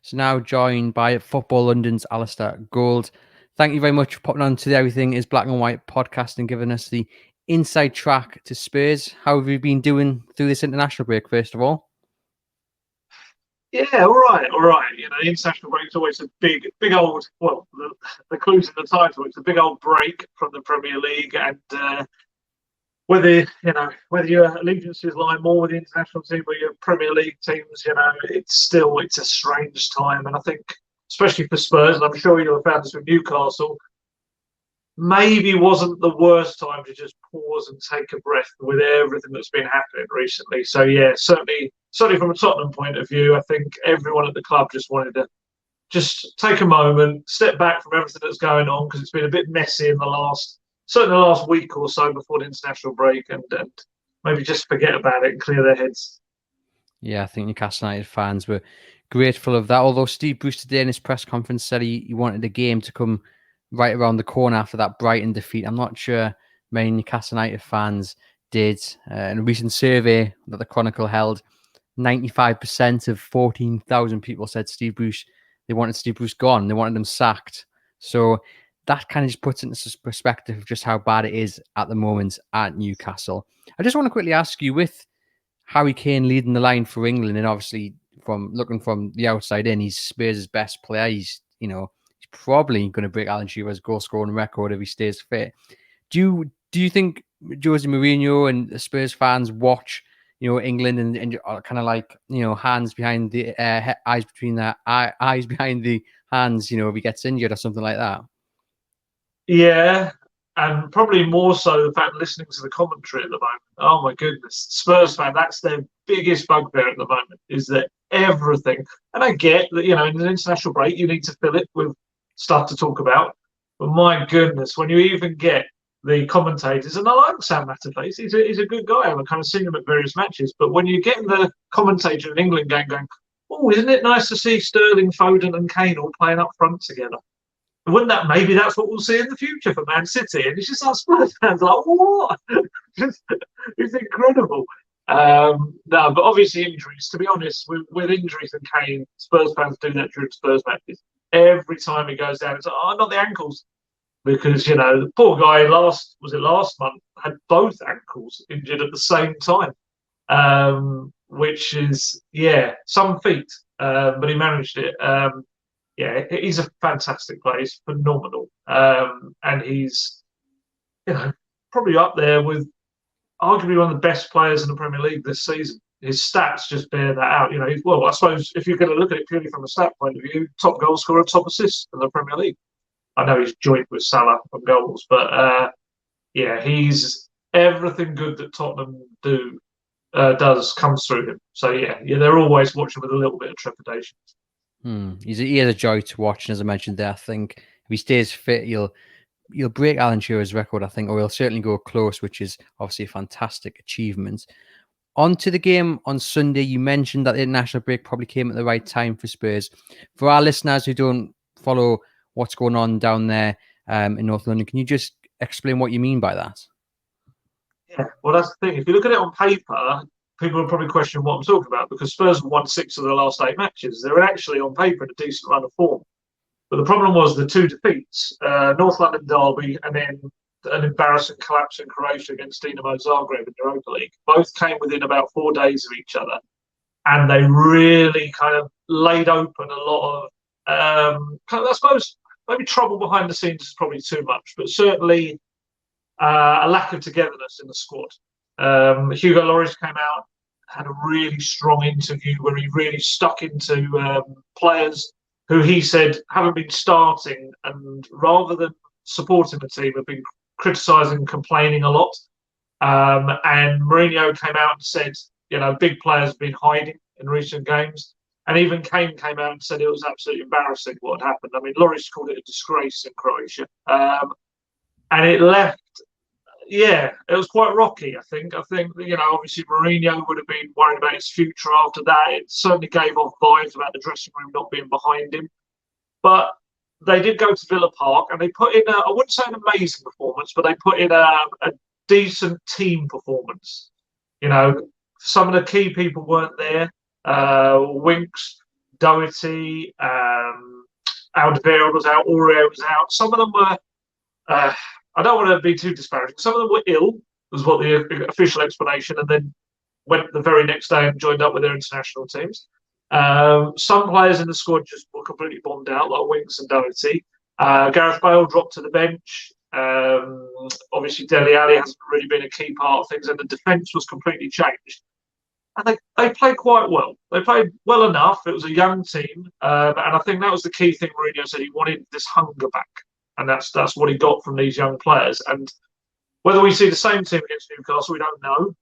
So now joined by Football London's Alasdair Gold. Thank you very much for popping on to the Everything is Black and White podcast and giving us the inside track to Spurs. How have you been doing through this international break, first of all? Yeah, all right, all right. You know, the international break is always a big old. Well, the clues in the title. It's a big old break from the Premier League, and whether your allegiances lie more with the international team or your Premier League teams, it's a strange time, and I think especially for Spurs, and I'm sure you'll have found this with Newcastle, maybe wasn't the worst time to just pause and take a breath with everything that's been happening recently. So yeah, certainly from a Tottenham point of view, I think everyone at the club just wanted to just take a moment, step back from everything that's going on because it's been a bit messy in certainly the last week or so before the international break, and maybe just forget about it and clear their heads. Yeah, I think Newcastle United fans were grateful of that. Although Steve Bruce today in his press conference said he wanted the game to come right around the corner after that Brighton defeat. I'm not sure many Newcastle United fans did. In a recent survey that the Chronicle held, 95% of 14,000 people said they wanted Steve Bruce gone. They wanted him sacked. So that kind of just puts into perspective of just how bad it is at the moment at Newcastle. I just want to quickly ask you, with Harry Kane leading the line for England, and obviously from looking from the outside in, he's Spurs' best player. He's probably going to break Alan Shearer's goal scoring record if he stays fit. Do you think Jose Mourinho and the Spurs fans watch England and kind of like hands behind the eyes between the eyes behind the hands, if he gets injured or something like that? Yeah, and probably more so the fact listening to the commentary at the moment. Oh my goodness, Spurs fan, that's their biggest bugbear at the moment, is that everything. And I get that, in an international break, you need to fill it with stuff to talk about. But my goodness, when you even get the commentators, and I like Sam Matterface, he's a good guy. I've kind of seen him at various matches. But when you're getting the commentator in England going, oh, isn't it nice to see Sterling, Foden, and Kane all playing up front together? Wouldn't that maybe that's what we'll see in the future for Man City? And it's just our Spurs fans like, what? It's incredible. No, but obviously injuries. To be honest, with injuries and Kane, Spurs fans do that during Spurs matches. Every time he goes down, it's like, oh, not the ankles, because the poor guy last month had both ankles injured at the same time, which is some feat, but he managed it. Yeah, he's a fantastic player. He's phenomenal. And he's, probably up there with arguably one of the best players in the Premier League this season. His stats just bear that out. I suppose if you're going to look at it purely from a stat point of view, top goal scorer, top assist in the Premier League. I know he's joint with Salah on goals, but he's everything good that Tottenham does comes through him. So they're always watching with a little bit of trepidation. He has a joy to watch, and as I mentioned there, I think if he stays fit, he'll break Alan Shearer's record, I think, or he'll certainly go close, which is obviously a fantastic achievement. On to the game on Sunday, you mentioned that the international break probably came at the right time for Spurs. For our listeners who don't follow what's going on down there in North London, can you just explain what you mean by that? Yeah, well, that's the thing. If you look at it on paper, people will probably question what I'm talking about, because Spurs have won 6 of the last 8 matches. They're actually on paper in a decent run of form. But the problem was the 2 defeats, North London derby and then an embarrassing collapse in Croatia against Dinamo Zagreb in the Europa League. Both came within about 4 days of each other. And they really kind of laid open a lot of, I suppose, maybe trouble behind the scenes is probably too much, but certainly a lack of togetherness in the squad. Hugo Lloris came out, had a really strong interview where he really stuck into players who he said haven't been starting, and rather than supporting the team, have been criticising and complaining a lot. And Mourinho came out and said, big players have been hiding in recent games. And even Kane came out and said it was absolutely embarrassing what had happened. I mean, Lloris called it a disgrace in Croatia. And it left, it was quite rocky, I think. Obviously Mourinho would have been worried about his future after that. It certainly gave off vibes about the dressing room not being behind him. But they did go to Villa Park and they put in, I wouldn't say an amazing performance, but they put in a decent team performance. Some of the key people weren't there. Winks Doherty, Alderweireld was out, Aurier was out. Some of them were, I don't want to be too disparaging, some of them were ill, was what the official explanation, and then went the very next day and joined up with their international teams. Some players in the squad just were completely bombed out, like Winks and Doherty. Gareth Bale dropped to the bench. Obviously, Dele Alli hasn't really been a key part of things, and the defence was completely changed. And they played quite well. They played well enough. It was a young team, and I think that was the key thing. Mourinho said he wanted this hunger back, and that's what he got from these young players. And whether we see the same team against Newcastle, we don't know.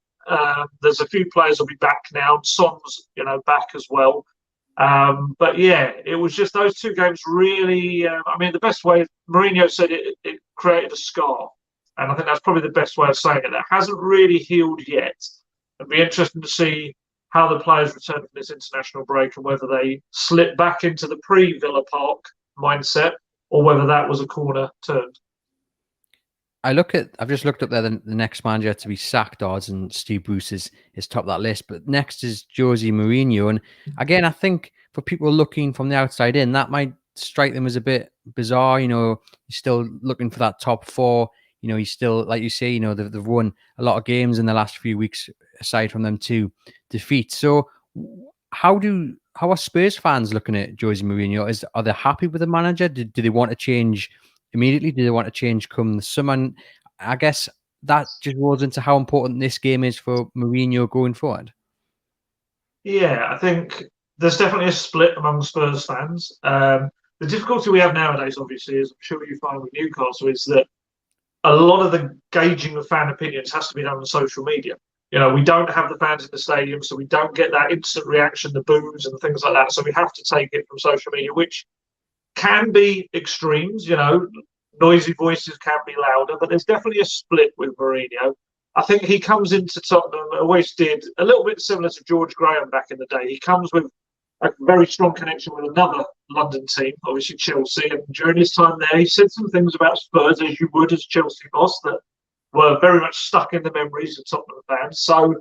There's a few players will be back now. Son's, back as well. But yeah, it was just those two games really. The best way Mourinho said it created a scar, and I think that's probably the best way of saying it. That hasn't really healed yet. It'd be interesting to see how the players return from this international break and whether they slip back into the pre-Villa Park mindset or whether that was a corner turned. I've just looked up there the next manager to be sacked odds, and Steve Bruce is top of that list. But next is Jose Mourinho. And again, I think for people looking from the outside in, that might strike them as a bit bizarre. He's still looking for that top four. He's still, like you say, they've won a lot of games in the last few weeks, aside from them two defeats. So how are Spurs fans looking at Jose Mourinho? Are they happy with the manager? Do they want to change immediately? Do they want to change come the summer? And I guess that just rolls into how important this game is for Mourinho going forward. Yeah, I think there's definitely a split among Spurs fans. The difficulty we have nowadays, obviously, as I'm sure you find with Newcastle, is that a lot of the gauging of fan opinions has to be done on social media. We don't have the fans in the stadium, so we don't get that instant reaction, the boos and things like that. So we have to take it from social media, which can be extremes. Noisy voices can be louder, but there's definitely a split with Mourinho. I think he comes into Tottenham, always did, a little bit similar to George Graham back in the day. He comes with a very strong connection with another London team, obviously Chelsea. And during his time there, he said some things about Spurs, as you would as Chelsea boss, that were very much stuck in the memories of Tottenham fans. So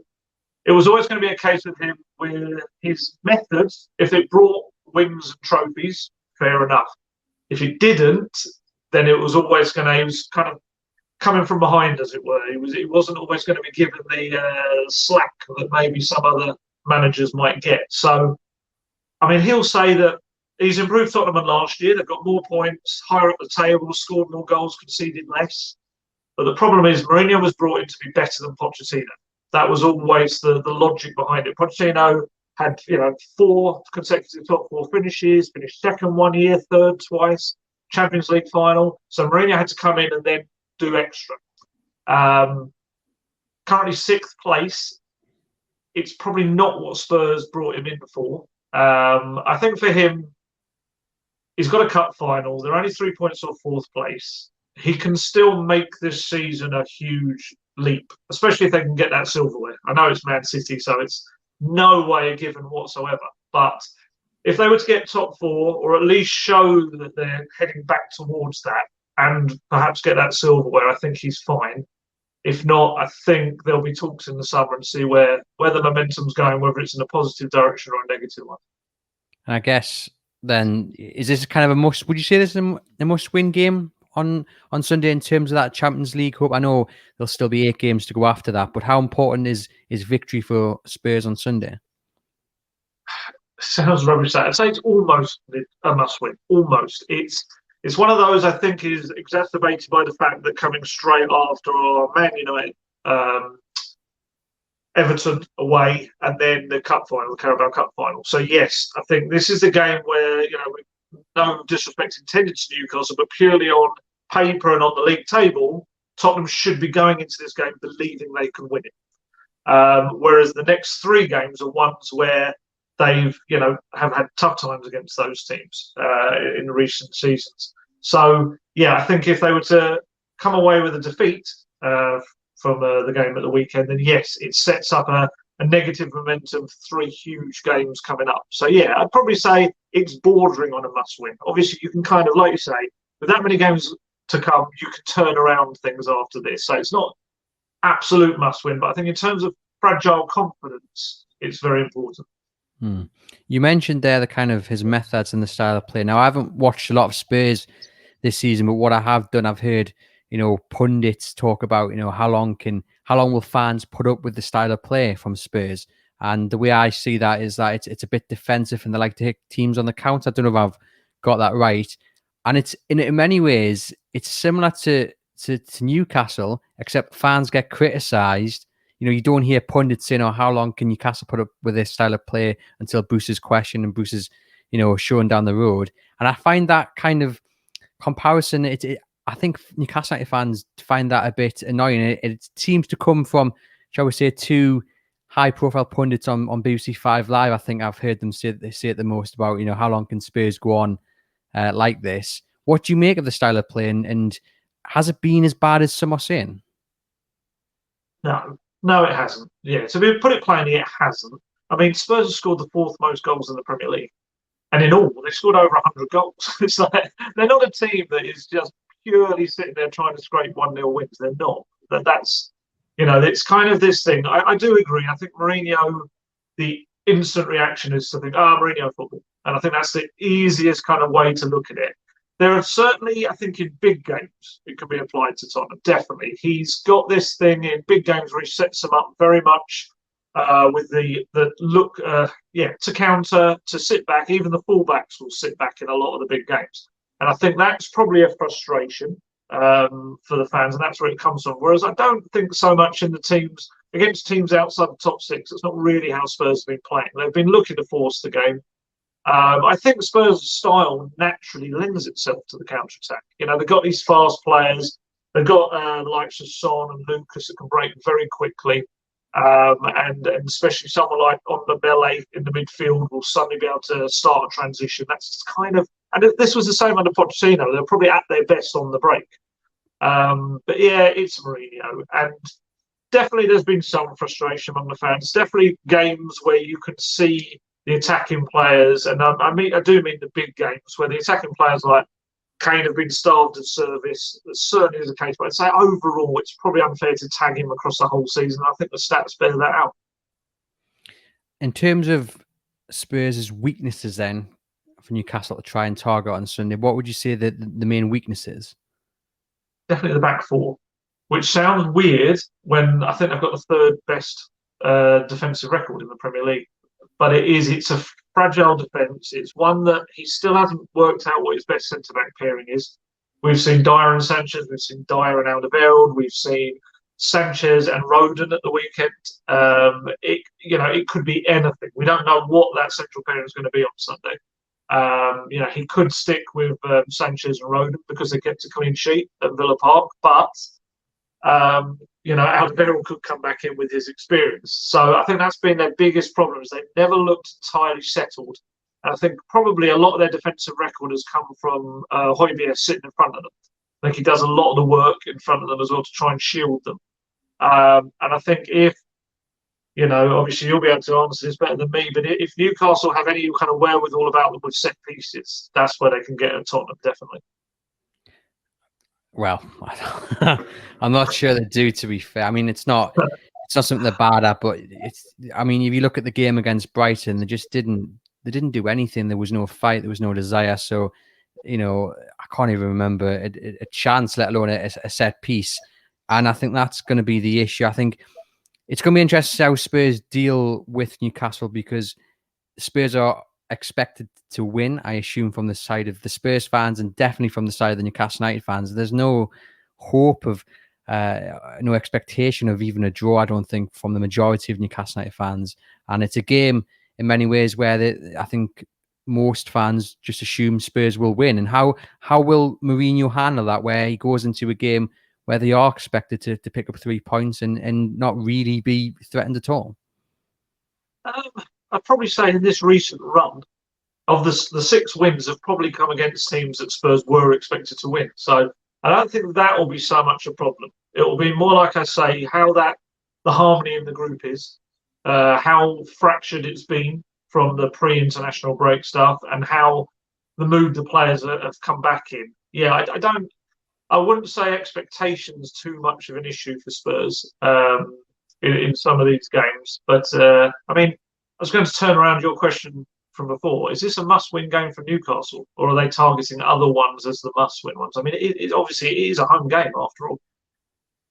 it was always going to be a case with him with his methods. If it brought wins and trophies, fair enough. If it didn't, then it was always he was kind of coming from behind, as it were. It wasn't always going to be given the slack that maybe some other managers might get. So, he'll say that he's improved Tottenham last year. They've got more points, higher up the table, scored more goals, conceded less. But the problem is Mourinho was brought in to be better than Pochettino. That was always the logic behind it. Pochettino had 4 consecutive top 4 finishes, finished second 1 year, third twice, Champions League final. So Mourinho had to come in and then do extra. Currently 6th place. It's probably not what Spurs brought him in for. I think for him, he's got a cup final. They're only 3 points off 4th place. He can still make this season a huge leap, especially if they can get that silverware. I know it's Man City, so it's no way a given whatsoever. But if they were to get top 4, or at least show that they're heading back towards that, and perhaps get that silverware, I think he's fine. If not, I think there'll be talks in the summer and see where the momentum's going, whether it's in a positive direction or a negative one. And I guess then, is this kind of a must? Would you say this is a must-win game on Sunday in terms of that Champions League hope? I know there'll still be 8 games to go after that, but how important is victory for Spurs on Sunday? Sounds rubbish. I'd say it's almost a must-win. Almost. It's one of those, I think, is exacerbated by the fact that coming straight after our Man United, Everton away, and then the cup final, the Carabao Cup final. So yes, I think this is the game where, with no disrespect intended to Newcastle, but purely on paper and on the league table, Tottenham should be going into this game believing they can win it. Whereas the next 3 games are ones where they've, have had tough times against those teams in recent seasons. So, yeah, I think if they were to come away with a defeat from the game at the weekend, then yes, it sets up a negative momentum for 3 huge games coming up. So, yeah, I'd probably say it's bordering on a must-win. Obviously, you can kind of, like you say, with that many games to come, you can turn around things after this. So it's not absolute must-win, but I think in terms of fragile confidence, it's very important. Hmm. You mentioned there the kind of his methods and the style of play. Now, I haven't watched a lot of Spurs this season, but what I have done, I've heard, pundits talk about, how long will fans put up with the style of play from Spurs? And the way I see that is that it's a bit defensive and they like to hit teams on the counter. I don't know if I've got that right. And it's in many ways, it's similar to Newcastle, except fans get criticised. You don't hear pundits saying, "Oh, how long can Newcastle put up with this style of play until Bruce is questioned and Bruce is, showing down the road?" And I find that kind of comparison. I think Newcastle United fans find that a bit annoying. It seems to come from, shall we say, two high-profile pundits on BBC Five Live. I think I've heard them say it the most about, how long can Spurs go on like this? What do you make of the style of play, and has it been as bad as some are saying? No, no, it hasn't. Yeah, to put it plainly, it hasn't. I mean, Spurs have scored the fourth most goals in the Premier League. And in all, they've scored over 100 goals. It's like they're not a team that is just purely sitting there trying to scrape 1-0 wins. They're not. That's, it's kind of this thing. I do agree. I think Mourinho, the instant reaction is to think, Mourinho football. And I think that's the easiest kind of way to look at it. There are certainly, I think, in big games, it can be applied to Tottenham. Definitely. He's got this thing in big games where he sets them up very much with the look, to counter, to sit back. Even the fullbacks will sit back in a lot of the big games. And I think that's probably a frustration for the fans, and that's where it comes from. Whereas I don't think so much in the teams, against teams outside the top six, it's not really how Spurs have been playing. They've been looking to force the game. I think Spurs' style naturally lends itself to the counter-attack. They've got these fast players. They've got the likes of Son and Lucas that can break very quickly. And especially someone like Mbele in the midfield will suddenly be able to start a transition. That's kind of, and this was the same under Pochettino. They're probably at their best on the break. But yeah, it's Mourinho, and definitely there's been some frustration among the fans. Definitely games where you can see the attacking players, and I do mean the big games where the attacking players like Kane have been starved of service. That certainly is the case, but I'd say overall it's probably unfair to tag him across the whole season. I think the stats bear that out. In terms of Spurs' weaknesses, then for Newcastle to try and target on Sunday, what would you say that the main weaknesses? Definitely the back four, which sounds weird when I think they've got the third best defensive record in the Premier League. But it's a fragile defence. It's one that he still hasn't worked out what his best centre-back pairing is. We've seen Dyer and Sanchez. We've seen Dyer and Alderweireld. We've seen Sanchez and Rodon at the weekend. It could be anything. We don't know what that central pairing is going to be on Sunday. He could stick with Sanchez and Rodon because they kept a clean sheet at Villa Park, but Alderweireld could come back in with his experience. So I think that's been their biggest problem, is they've never looked entirely settled. And I think probably a lot of their defensive record has come from Højbjerg sitting in front of them. I think he does a lot of the work in front of them as well to try and shield them. And I think if, obviously you'll be able to answer this better than me, but if Newcastle have any kind of wherewithal about them with set pieces, that's where they can get at Tottenham, definitely. Well, I'm not sure they do, to be fair. I mean, it's not something they're bad at, but if you look at the game against Brighton, they didn't do anything. There was no fight, there was no desire. So, I can't even remember a chance, let alone a set piece. And I think that's going to be the issue. I think it's going to be interesting how Spurs deal with Newcastle, because Spurs are expected to win, I assume, from the side of the Spurs fans, and definitely from the side of the Newcastle United fans. There's no hope of, no expectation of even a draw, I don't think, from the majority of Newcastle United fans. And it's a game in many ways where I think most fans just assume Spurs will win. And how will Mourinho handle that, where he goes into a game where they are expected to pick up 3 points and not really be threatened at all? I'd probably say in this recent run, of the 6 wins have probably come against teams that Spurs were expected to win. So I don't think that will be so much a problem. It will be more, like I say, how the harmony in the group is, how fractured it's been from the pre-international break stuff, and how the mood the players have come back in. Yeah, I wouldn't say expectations too much of an issue for Spurs in some of these games, but was going to turn around your question from before. Is this a must-win game for Newcastle, or are they targeting other ones as the must-win ones? I mean, obviously it is a home game after all.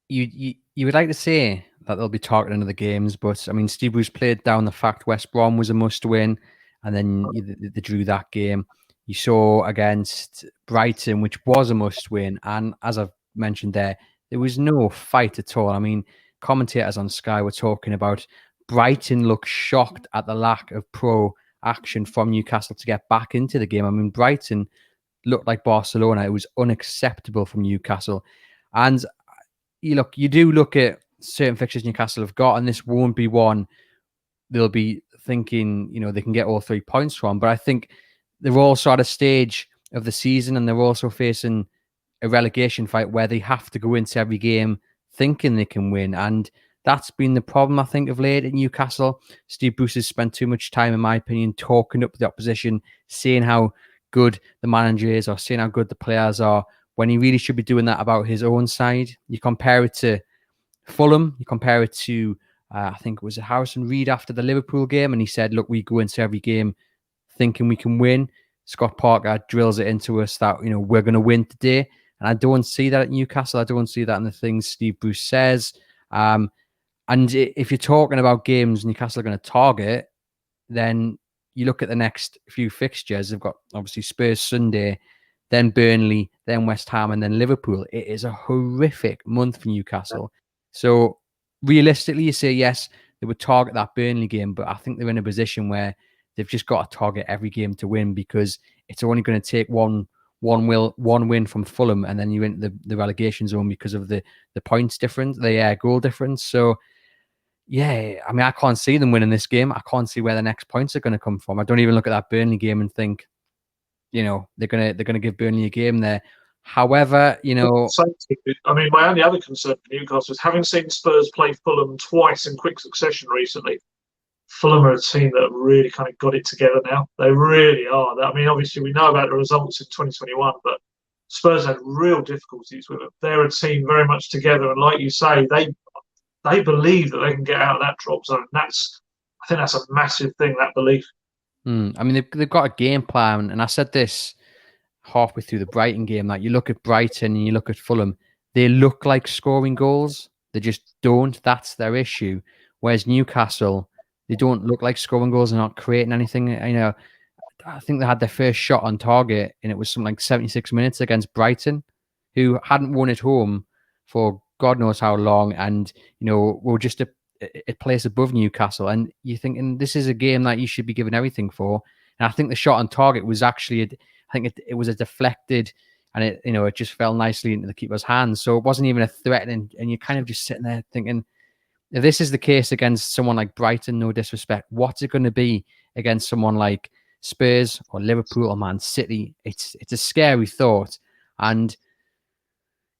You would like to say that they'll be targeting other games, but I mean, Steve Bruce played down the fact West Brom was a must-win, and then they drew that game. You saw against Brighton, which was a must-win, and as I've mentioned there was no fight at all. I mean, commentators on Sky were talking about Brighton looked shocked at the lack of pro action from Newcastle to get back into the game. I mean, Brighton looked like Barcelona. It was unacceptable from Newcastle. And you do look at certain fixtures Newcastle have got, and this won't be one they'll be thinking, they can get all 3 points from. But I think they're also at a stage of the season, and they're also facing a relegation fight where they have to go into every game thinking they can win. And that's been the problem, I think, of late at Newcastle. Steve Bruce has spent too much time, in my opinion, talking up the opposition, saying how good the manager is or saying how good the players are, when he really should be doing that about his own side. You compare it to Fulham, you compare it to, I think it was Harrison Reed after the Liverpool game, and he said, look, we go into every game thinking we can win. Scott Parker drills it into us that, we're going to win today. And I don't see that at Newcastle. I don't see that in the things Steve Bruce says. And if you're talking about games Newcastle are going to target, then you look at the next few fixtures. They've got obviously Spurs Sunday, then Burnley, then West Ham, and then Liverpool. It is a horrific month for Newcastle. So realistically, you say yes, they would target that Burnley game, but I think they're in a position where they've just got to target every game to win, because it's only going to take one win from Fulham, and then you're into the relegation zone because of the points difference, the goal difference. So yeah, I mean, I can't see them winning this game. I can't see where the next points are going to come from. I don't even look at that Burnley game and think, they're gonna give Burnley a game there. However, I mean, my only other concern for Newcastle is, having seen Spurs play Fulham twice in quick succession recently, Fulham are a team that have really kind of got it together now. They really are. I mean, obviously we know about the results in 2021, but Spurs had real difficulties with it. They're a team very much together, and like you say, they believe that they can get out of that drop zone. I think that's a massive thing, that belief. I mean, they've got a game plan, and I said this halfway through the Brighton game, that you look at Brighton and you look at Fulham, they look like scoring goals. They just don't. That's their issue. Whereas Newcastle, they don't look like scoring goals. They're not creating anything. I think they had their first shot on target, and it was something like 76 minutes against Brighton, who hadn't won at home for God knows how long, and were just a place above Newcastle. And you're thinking, this is a game that you should be giving everything for. And I think the shot on target was actually, I think it was a deflected, and it just fell nicely into the keeper's hands. So it wasn't even a threat, and you're kind of just sitting there thinking, if this is the case against someone like Brighton, no disrespect, what's it going to be against someone like Spurs or Liverpool or Man City? It's a scary thought. And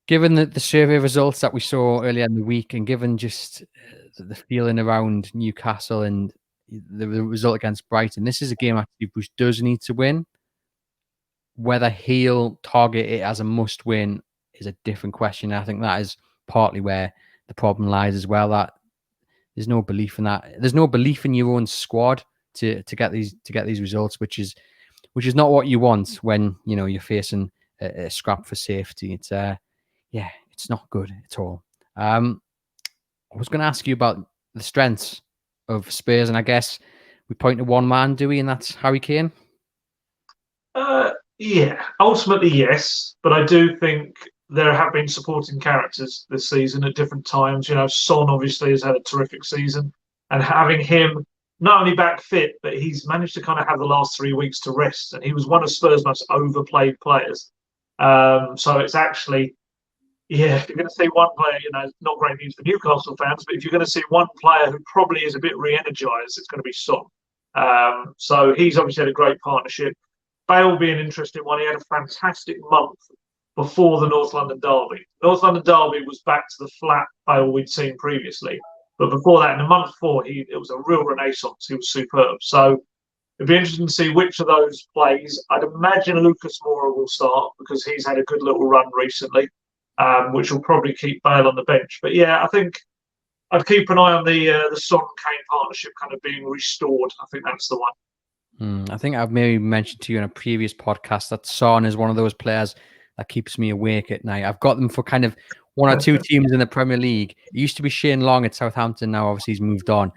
given the survey results that we saw earlier in the week, and given just the feeling around Newcastle and the result against Brighton, this is a game actually Bruce does need to win. Whether he'll target it as a must-win is a different question. I think that is partly where the problem lies as well. That there's no belief in that. There's no belief in your own squad to get these results, which is not what you want when you're facing a scrap for safety. It's not good at all. I was going to ask you about the strengths of Spurs, and I guess we point to one man, do we? And that's Harry Kane. Yeah, ultimately yes, but I do think there have been supporting characters this season at different times. Son obviously has had a terrific season, and having him not only back fit, but he's managed to kind of have the last 3 weeks to rest, and he was one of Spurs' most overplayed players. So it's actually, if you're going to see one player, it's not great news for Newcastle fans, but if you're going to see one player who probably is a bit re-energised, it's going to be Son. So he's obviously had a great partnership. Bale will be an interesting one. He had a fantastic month before the North London derby. North London derby was back to the flat Bale we'd seen previously. But before that, in the month before, it was a real renaissance. He was superb. So it'd be interesting to see which of those plays. I'd imagine Lucas Moura will start, because he's had a good little run recently, which will probably keep Bale on the bench. But yeah, I think I'd keep an eye on the Son Kane partnership kind of being restored. I think that's the one. I think I've maybe mentioned to you in a previous podcast that Son is one of those players that keeps me awake at night. I've got them for kind of one or two teams in the Premier League. It used to be Shane Long at Southampton. Now, obviously, he's moved on.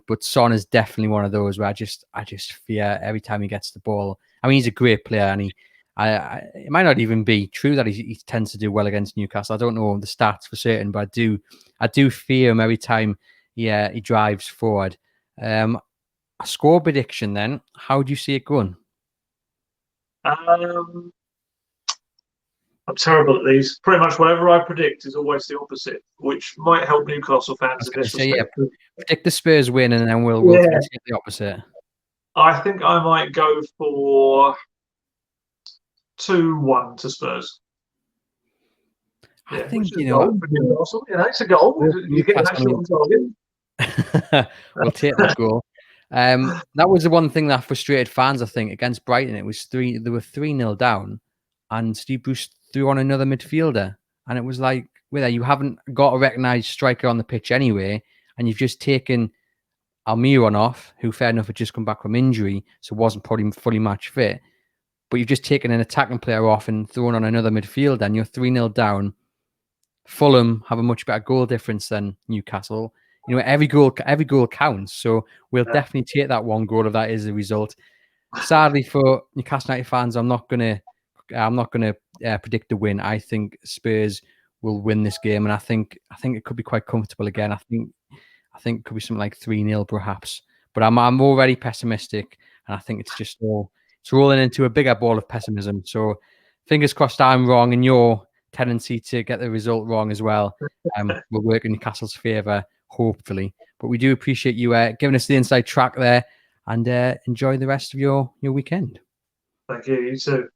But Son is definitely one of those where I just fear every time he gets the ball. I mean, he's a great player, and it might not even be true that he tends to do well against Newcastle. I don't know the stats for certain, but I do fear him every time he drives forward. A score prediction then. How do you see it going? I'm terrible at these. Pretty much whatever I predict is always the opposite, which might help Newcastle fans in this respect. Predict the Spurs win, and then we'll take the opposite. I think I might go for 2-1 to Spurs. I think it's a goal. You get that shot on target. We'll take that goal. That was the one thing that frustrated fans, I think, against Brighton. It was they were 3-0 down, and Steve Bruce threw on another midfielder. And it was like, you haven't got a recognised striker on the pitch anyway, and you've just taken Almiron off, who fair enough had just come back from injury, so wasn't probably fully match fit. But you've just taken an attacking player off and thrown on another midfielder, and you're 3-0 down. Fulham have a much better goal difference than Newcastle. Every goal counts. So we'll definitely take that one goal if that is the result. Sadly for Newcastle United fans, I'm not gonna predict the win. I think Spurs will win this game, and I think it could be quite comfortable again. I think it could be something like 3-0 perhaps. But I'm already pessimistic, and I think it's rolling into a bigger ball of pessimism. So fingers crossed I'm wrong, and your tendency to get the result wrong as well will work in Newcastle's favour, hopefully. But we do appreciate you giving us the inside track there, and enjoy the rest of your weekend. Thank you. You too.